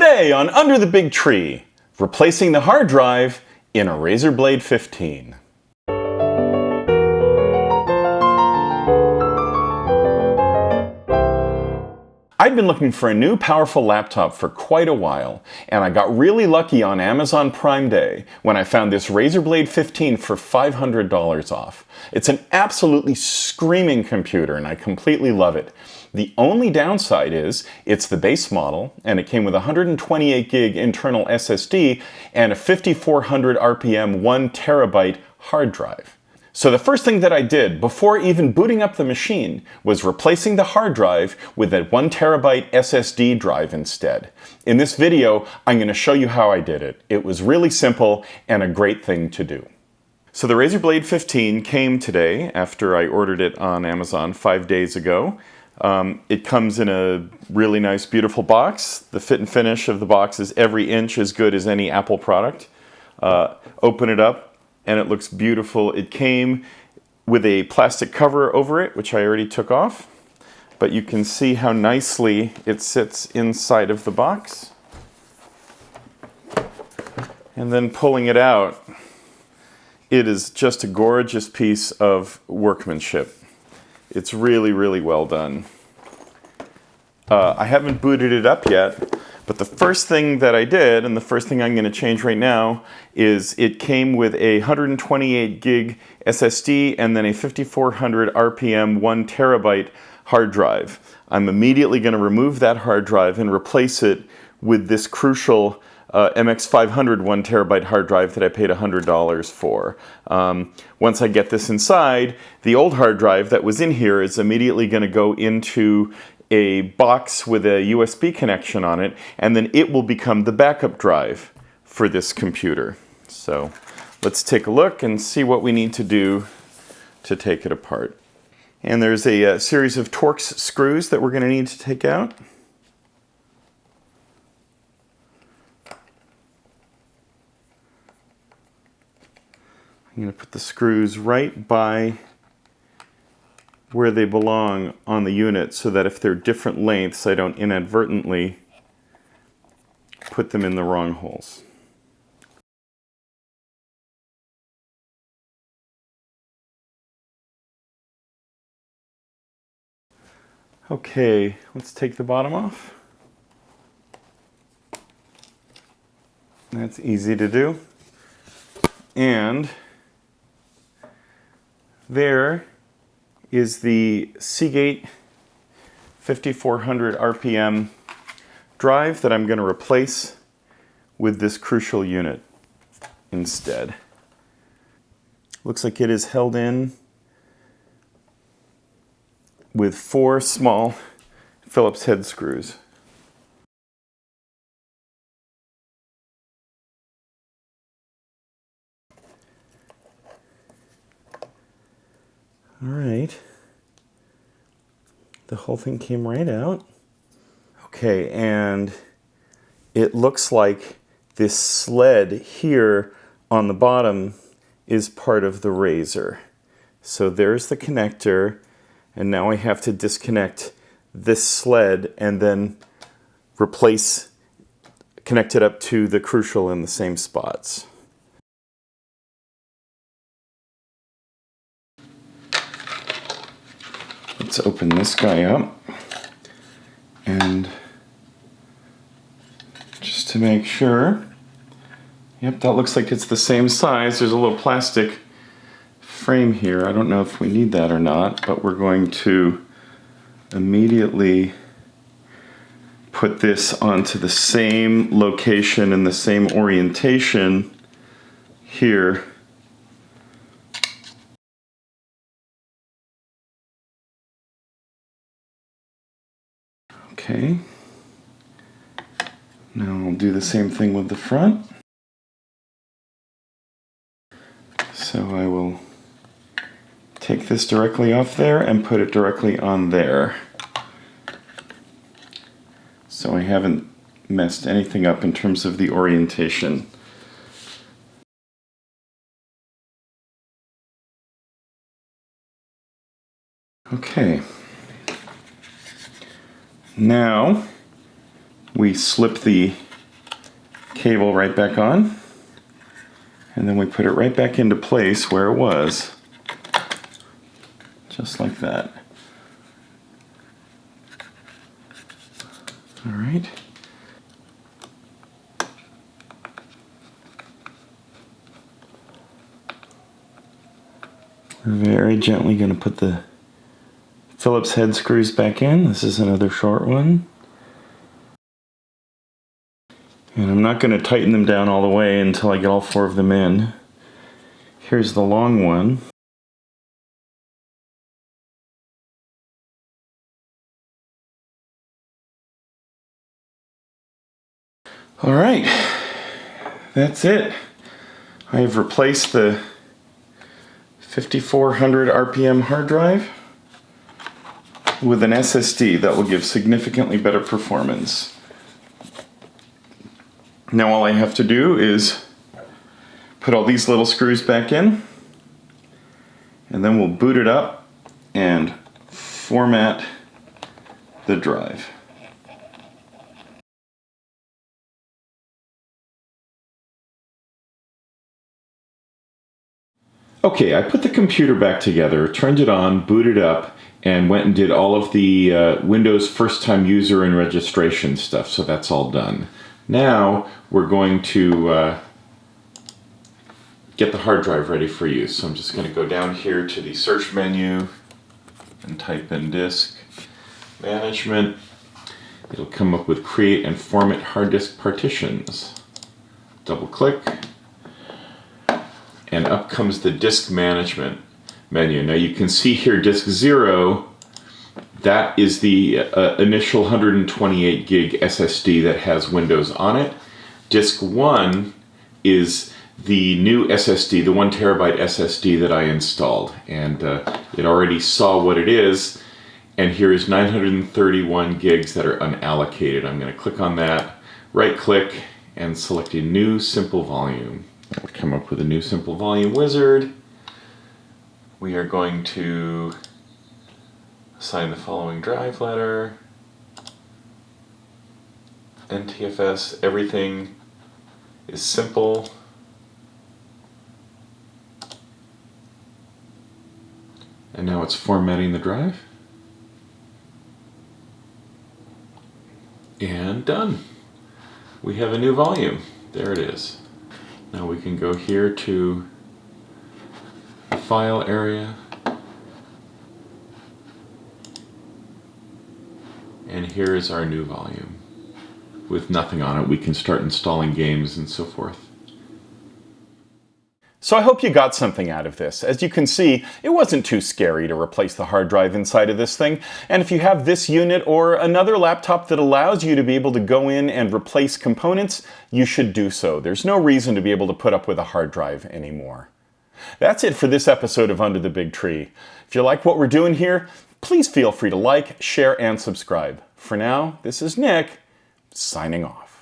Today on Under the Big Tree, replacing the hard drive in a Razer Blade 15. I'd been looking for a new powerful laptop for quite a while, and I got really lucky on Amazon Prime Day when I found this Razer Blade 15 for $500 off. It's an absolutely screaming computer and I completely love it. The only downside is it's the base model and it came with a 128 gig internal SSD and a 5400 RPM 1 terabyte hard drive. So the first thing that I did before even booting up the machine was replacing the hard drive with a 1 terabyte SSD drive instead. In this video, I'm going to show you how I did it. It was really simple and a great thing to do. So the Razer Blade 15 came today after I ordered it on Amazon 5 days ago. It comes in a really nice, beautiful box. The fit and finish of the box is every inch as good as any Apple product. Open it up and it looks beautiful. It came with a plastic cover over it, which I already took off. But you can see how nicely it sits inside of the box. And then pulling it out, it is just a gorgeous piece of workmanship. It's really, really well done. I haven't booted it up yet, but the first thing that I did, and the first thing I'm going to change right now, is it came with a 128 gig SSD and then a 5400 RPM 1 terabyte hard drive. I'm immediately going to remove that hard drive and replace it with this crucial MX500 1 terabyte hard drive that I paid $100 for. Once I get this inside, the old hard drive that was in here is immediately going to go into a box with a USB connection on it, and then it will become the backup drive for this computer. So let's take a look and see what we need to do to take it apart. And there's a series of Torx screws that we're going to need to take out. I'm going to put the screws right by where they belong on the unit so that if they're different lengths, I don't inadvertently put them in the wrong holes. Okay, let's take the bottom off. That's easy to do. And there is the Seagate 5400 RPM drive that I'm going to replace with this crucial unit instead. Looks like it is held in with 4 small Phillips head screws. All right, the whole thing came right out. Okay, and it looks like this sled here on the bottom is part of the Razer. So there's the connector, and now I have to disconnect this sled and then connect it up to the crucial in the same spots. Let's open this guy up, and just to make sure, yep, that looks like it's the same size. There's a little plastic frame here. I don't know if we need that or not, but we're going to immediately put this onto the same location and the same orientation here. Okay, now I'll do the same thing with the front. So I will take this directly off there and put it directly on there. So I haven't messed anything up in terms of the orientation. Okay. Now we slip the cable right back on, and then we put it right back into place where it was, just like that. All right. We're very gently going to put the Phillips head screws back in. This is another short one. And I'm not going to tighten them down all the way until I get all 4 of them in. Here's the long one. All right, that's it. I have replaced the 5400 RPM hard drive with an SSD that will give significantly better performance. Now all I have to do is put all these little screws back in, and then we'll boot it up and format the drive. Okay, I put the computer back together, turned it on, booted up, and went and did all of the Windows first-time user and registration stuff, so that's all done. Now we're going to get the hard drive ready for use. So I'm just going to go down here to the search menu and type in disk management. It'll come up with create and format hard disk partitions. Double click. And up comes the disk management menu. Now you can see here disk 0, that is the initial 128 gig SSD that has Windows on it. Disk 1 is the new SSD, the 1 terabyte SSD that I installed. And it already saw what it is. And here is 931 gigs that are unallocated. I'm going to click on that, right click, and select a new simple volume. I'll come up with a new simple volume wizard. We are going to assign the following drive letter, NTFS, everything is simple. And now it's formatting the drive. And done. We have a new volume. There it is. Now we can go here to the file area, and here is our new volume. With nothing on it, we can start installing games and so forth. So I hope you got something out of this. As you can see, it wasn't too scary to replace the hard drive inside of this thing. And if you have this unit or another laptop that allows you to be able to go in and replace components, you should do so. There's no reason to be able to put up with a hard drive anymore. That's it for this episode of Under the Big Tree. If you like what we're doing here, please feel free to like, share, and subscribe. For now, this is Nick, signing off.